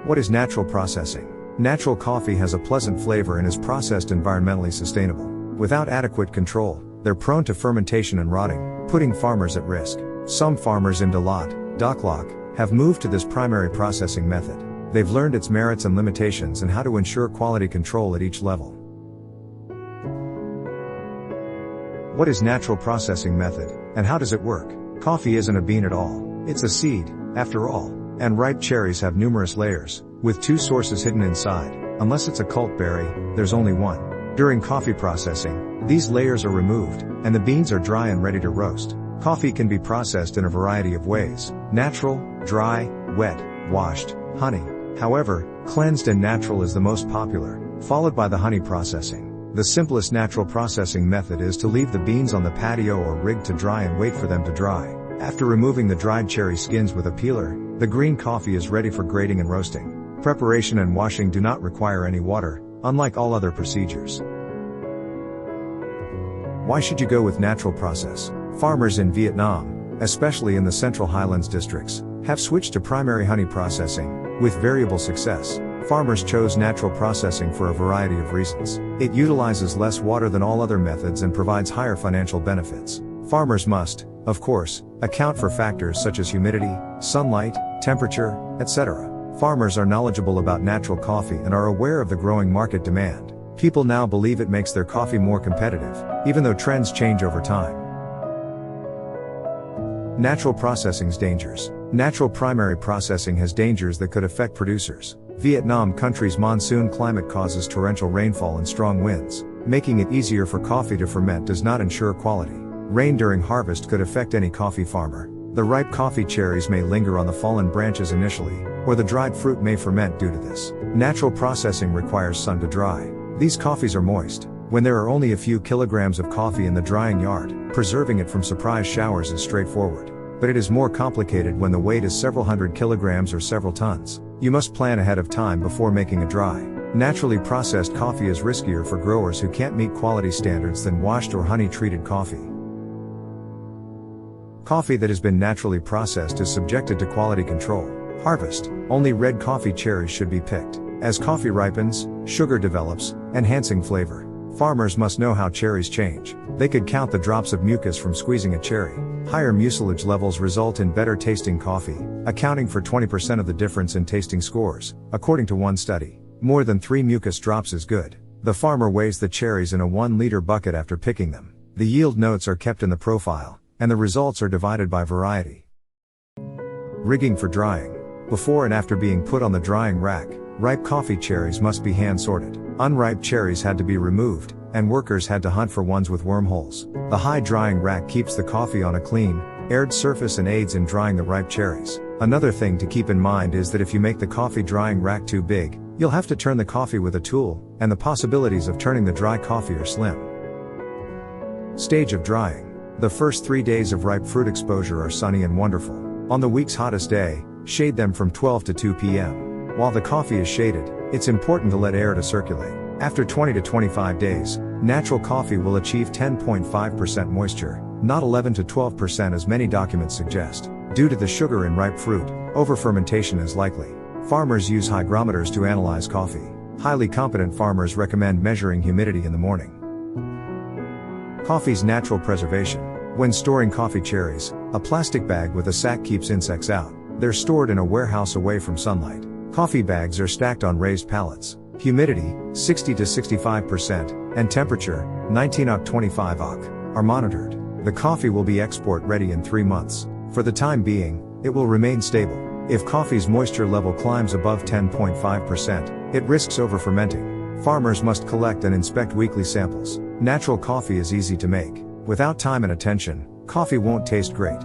What is natural processing? Natural coffee has a pleasant flavor and is processed environmentally sustainable. Without adequate control, they're prone to fermentation and rotting, putting farmers at risk. Some farmers in Daklok have moved to this primary processing method. They've learned its merits and limitations and how to ensure quality control at each level. What is natural processing method, and how does it work? Coffee isn't a bean at all. It's a seed, after all. And ripe cherries have numerous layers, with 2 sources hidden inside. Unless it's a cult berry, there's only one. During coffee processing, these layers are removed, and the beans are dry and ready to roast. Coffee can be processed in a variety of ways: natural, dry, wet, washed, honey. However, cleansed and natural is the most popular, followed by the honey processing. The simplest natural processing method is to leave the beans on the patio or rig to dry and wait for them to dry. After removing the dried cherry skins with a peeler, the green coffee is ready for grating and roasting. Preparation and washing do not require any water, unlike all other procedures. Why should you go with natural process? Farmers in Vietnam, especially in the Central Highlands districts, have switched to primary honey processing, with variable success. Farmers chose natural processing for a variety of reasons. It utilizes less water than all other methods and provides higher financial benefits. Farmers must, of course, account for factors such as humidity, sunlight, temperature, etc. Farmers are knowledgeable about natural coffee and are aware of the growing market demand. People now believe it makes their coffee more competitive, even though trends change over time. Natural processing's dangers. Natural primary processing has dangers that could affect producers. Vietnam country's monsoon climate causes torrential rainfall and strong winds. Making it easier for coffee to ferment does not ensure quality. Rain during harvest could affect any coffee farmer. The ripe coffee cherries may linger on the fallen branches initially, or the dried fruit may ferment due to this. Natural processing requires sun to dry. These coffees are moist. When there are only a few kilograms of coffee in the drying yard, preserving it from surprise showers is straightforward. But it is more complicated when the weight is several hundred kilograms or several tons. You must plan ahead of time before making a dry. Naturally processed coffee is riskier for growers who can't meet quality standards than washed or honey-treated coffee. Coffee that has been naturally processed is subjected to quality control. Harvest. Only red coffee cherries should be picked. As coffee ripens, sugar develops, enhancing flavor. Farmers must know how cherries change. They could count the drops of mucus from squeezing a cherry. Higher mucilage levels result in better tasting coffee, accounting for 20% of the difference in tasting scores, according to one study. More than 3 mucus drops is good. The farmer weighs the cherries in a 1-liter bucket after picking them. The yield notes are kept in the profile, and the results are divided by variety. Rigging for drying. Before and after being put on the drying rack, ripe coffee cherries must be hand-sorted. Unripe cherries had to be removed, and workers had to hunt for ones with wormholes. The high drying rack keeps the coffee on a clean, aired surface and aids in drying the ripe cherries. Another thing to keep in mind is that if you make the coffee drying rack too big, you'll have to turn the coffee with a tool, and the possibilities of turning the dry coffee are slim. Stage of drying. The first 3 days of ripe fruit exposure are sunny and wonderful. On the week's hottest day, shade them from 12 to 2 p.m. While the coffee is shaded, it's important to let air to circulate. After 20 to 25 days, natural coffee will achieve 10.5% moisture, not 11 to 12% as many documents suggest. Due to the sugar in ripe fruit, over-fermentation is likely. Farmers use hygrometers to analyze coffee. Highly competent farmers recommend measuring humidity in the morning. Coffee's natural preservation. When storing coffee cherries, a plastic bag with a sack keeps insects out. They're stored in a warehouse away from sunlight. Coffee bags are stacked on raised pallets. Humidity, 60 to 65%, and temperature, 19 to 25 oC, are monitored. The coffee will be export ready in 3 months. For the time being, it will remain stable. If coffee's moisture level climbs above 10.5%, it risks over-fermenting. Farmers must collect and inspect weekly samples. Natural coffee is easy to make. Without time and attention, coffee won't taste great.